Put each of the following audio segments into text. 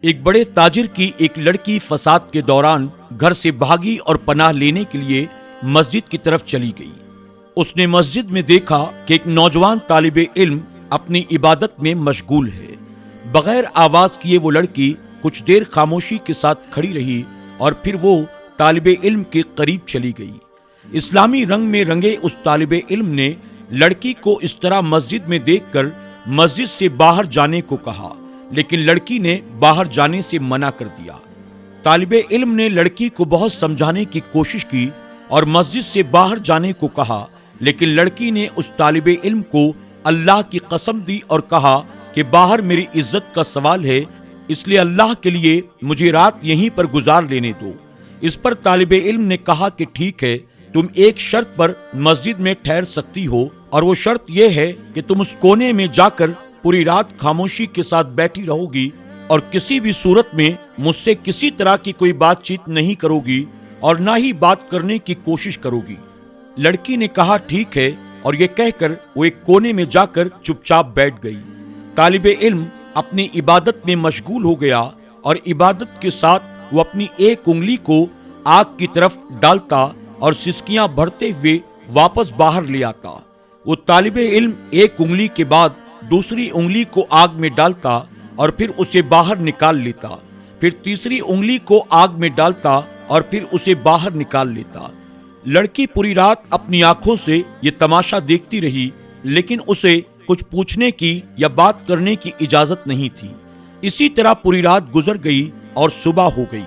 ایک بڑے تاجر کی ایک لڑکی فساد کے دوران گھر سے بھاگی اور پناہ لینے کے لیے مسجد کی طرف چلی گئی۔ اس نے مسجد میں دیکھا کہ ایک نوجوان طالب علم اپنی عبادت میں مشغول ہے۔ بغیر آواز کیے وہ لڑکی کچھ دیر خاموشی کے ساتھ کھڑی رہی اور پھر وہ طالب علم کے قریب چلی گئی۔ اسلامی رنگ میں رنگے اس طالب علم نے لڑکی کو اس طرح مسجد میں دیکھ کر مسجد سے باہر جانے کو کہا، لیکن لڑکی نے باہر جانے سے منع کر دیا۔ طالب علم نے لڑکی کو بہت سمجھانے کی کوشش کی اور مسجد سے باہر جانے کو کہا، لیکن لڑکی نے اس طالب علم کو اللہ کی قسم دی اور کہا کہ باہر میری عزت کا سوال ہے، اس لیے اللہ کے لیے مجھے رات یہیں پر گزار لینے دو۔ اس پر طالب علم نے کہا کہ ٹھیک ہے، تم ایک شرط پر مسجد میں ٹھہر سکتی ہو، اور وہ شرط یہ ہے کہ تم اس کونے میں جا کر پوری رات خاموشی کے ساتھ بیٹھی رہو گی اور کسی بھی صورت میں مجھ سے کسی طرح کی کوئی بات چیت نہیں کرو گی اور نہ ہی بات کرنے کی کوشش کرو گی۔ لڑکی نے کہا ٹھیک ہے، اور یہ کہہ کر وہ ایک کونے میں جا کر چپ چاپ بیٹھ گئی۔ طالب علم اپنی عبادت میں مشغول ہو گیا اور عبادت کے ساتھ وہ اپنی ایک انگلی کو آگ کی طرف ڈالتا اور سسکیاں بھرتے ہوئے واپس باہر لے آتا۔ وہ طالب علم ایک انگلی کے بعد دوسری انگلی کو آگ میں ڈالتا اور پھر اسے باہر نکال لیتا، پھر تیسری انگلی کو آگ میں ڈالتا اور پھر اسے باہر نکال لیتا۔ لڑکی پوری رات اپنی آنکھوں سے یہ تماشا دیکھتی رہی، لیکن اسے کچھ پوچھنے کی یا بات کرنے کی اجازت نہیں تھی۔ اسی طرح پوری رات گزر گئی اور صبح ہو گئی۔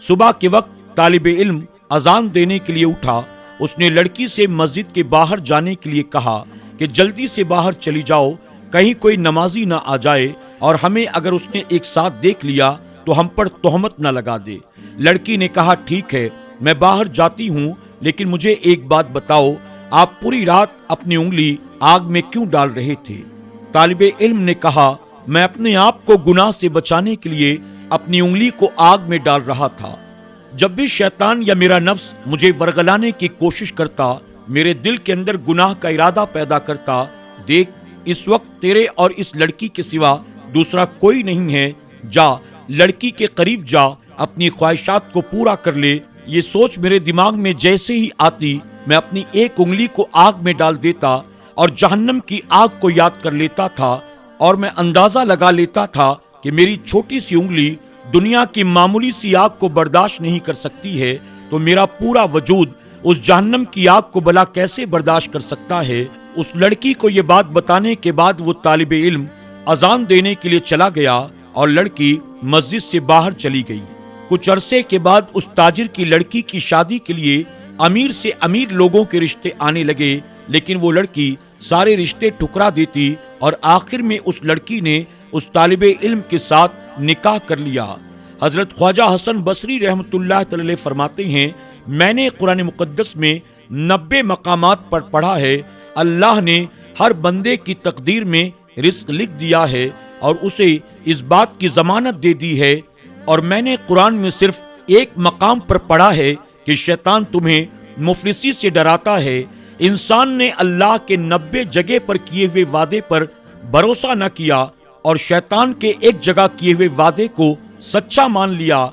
صبح کے وقت طالب علم اذان دینے کے لیے اٹھا۔ اس نے لڑکی سے مسجد کے باہر جانے کے لیے کہا کہ جلدی سے باہر چلی جاؤ، کہیں کوئی نمازی نہ آ جائے اور ہمیں اگر اس نے ایک ساتھ دیکھ لیا تو ہم پر تہمت نہ لگا دے۔ لڑکی نے کہا ٹھیک ہے، میں باہر جاتی ہوں، لیکن مجھے ایک بات بتاؤ، آپ پوری رات اپنی انگلی آگ میں کیوں ڈال رہے تھے؟ طالب علم نے کہا میں اپنے آپ کو گناہ سے بچانے کے لیے اپنی انگلی کو آگ میں ڈال رہا تھا۔ جب بھی شیطان یا میرا نفس مجھے ورغلانے کی کوشش کرتا، میرے دل کے اندر گناہ کا ارادہ پیدا کرتا، دیکھ اس وقت تیرے اور اس لڑکی کے سوا دوسرا کوئی نہیں ہے، جا لڑکی کے قریب جا، اپنی خواہشات کو پورا کر لے۔ یہ سوچ میرے دماغ میں جیسے ہی آتی، میں اپنی ایک انگلی کو آگ میں ڈال دیتا اور جہنم کی آگ کو یاد کر لیتا تھا، اور میں اندازہ لگا لیتا تھا کہ میری چھوٹی سی انگلی دنیا کی معمولی سی آگ کو برداشت نہیں کر سکتی ہے، تو میرا پورا وجود اس جہنم کی آگ کو بھلا کیسے برداشت کر سکتا ہے۔ اس لڑکی کو یہ بات بتانے کے بعد وہ طالب علم اذان دینے کے لیے چلا گیا اور لڑکی مسجد سے باہر چلی گئی۔ کچھ عرصے کے بعد اس تاجر کی لڑکی کی شادی کے لیے امیر سے امیر لوگوں کے رشتے آنے لگے، لیکن وہ لڑکی سارے رشتے ٹھکرا دیتی اور آخر میں اس لڑکی نے اس طالب علم کے ساتھ نکاح کر لیا۔ حضرت خواجہ حسن بصری رحمۃ اللہ علیہ فرماتے ہیں، میں نے قرآن مقدس میں 90 مقامات پر پڑھا ہے، اللہ نے ہر بندے کی تقدیر میں رزق لکھ دیا ہے اور اسے اس بات کی ضمانت دے دی ہے، اور میں نے قرآن میں صرف ایک مقام پر پڑھا ہے کہ شیطان تمہیں مفلسی سے ڈراتا ہے۔ انسان نے اللہ کے 90 جگہ پر کیے ہوئے وعدے پر بھروسہ نہ کیا اور شیطان کے ایک جگہ کیے ہوئے وعدے کو سچا مان لیا۔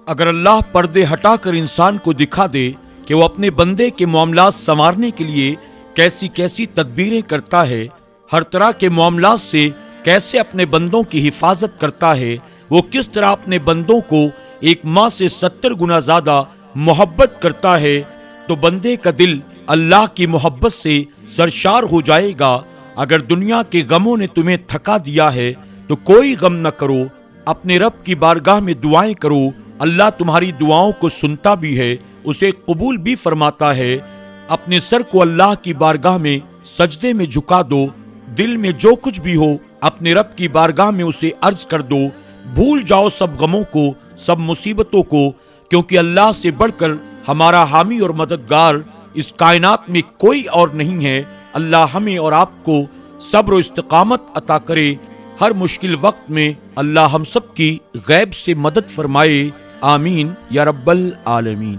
اگر اللہ پردے ہٹا کر انسان کو دکھا دے کہ وہ اپنے بندے کے معاملات سنوارنے کے لیے کیسی کیسی تدبیریں کرتا ہے، ہر طرح کے معاملات سے کیسے اپنے بندوں کی حفاظت کرتا ہے، وہ کس طرح اپنے بندوں کو ایک ماں سے 70 گنا زیادہ محبت کرتا ہے، تو بندے کا دل اللہ کی محبت سے سرشار ہو جائے گا۔ اگر دنیا کے غموں نے تمہیں تھکا دیا ہے تو کوئی غم نہ کرو، اپنے رب کی بارگاہ میں دعائیں کرو، اللہ تمہاری دعاؤں کو سنتا بھی ہے، اسے قبول بھی فرماتا ہے۔ اپنے سر کو اللہ کی بارگاہ میں سجدے میں جھکا دو، دل میں جو کچھ بھی ہو اپنے رب کی بارگاہ میں اسے عرض کر دو، بھول جاؤ سب غموں کو، سب مصیبتوں کو، کیونکہ اللہ سے بڑھ کر ہمارا حامی اور مددگار اس کائنات میں کوئی اور نہیں ہے۔ اللہ ہمیں اور آپ کو صبر و استقامت عطا کرے، ہر مشکل وقت میں اللہ ہم سب کی غیب سے مدد فرمائے، آمین یا رب العالمین۔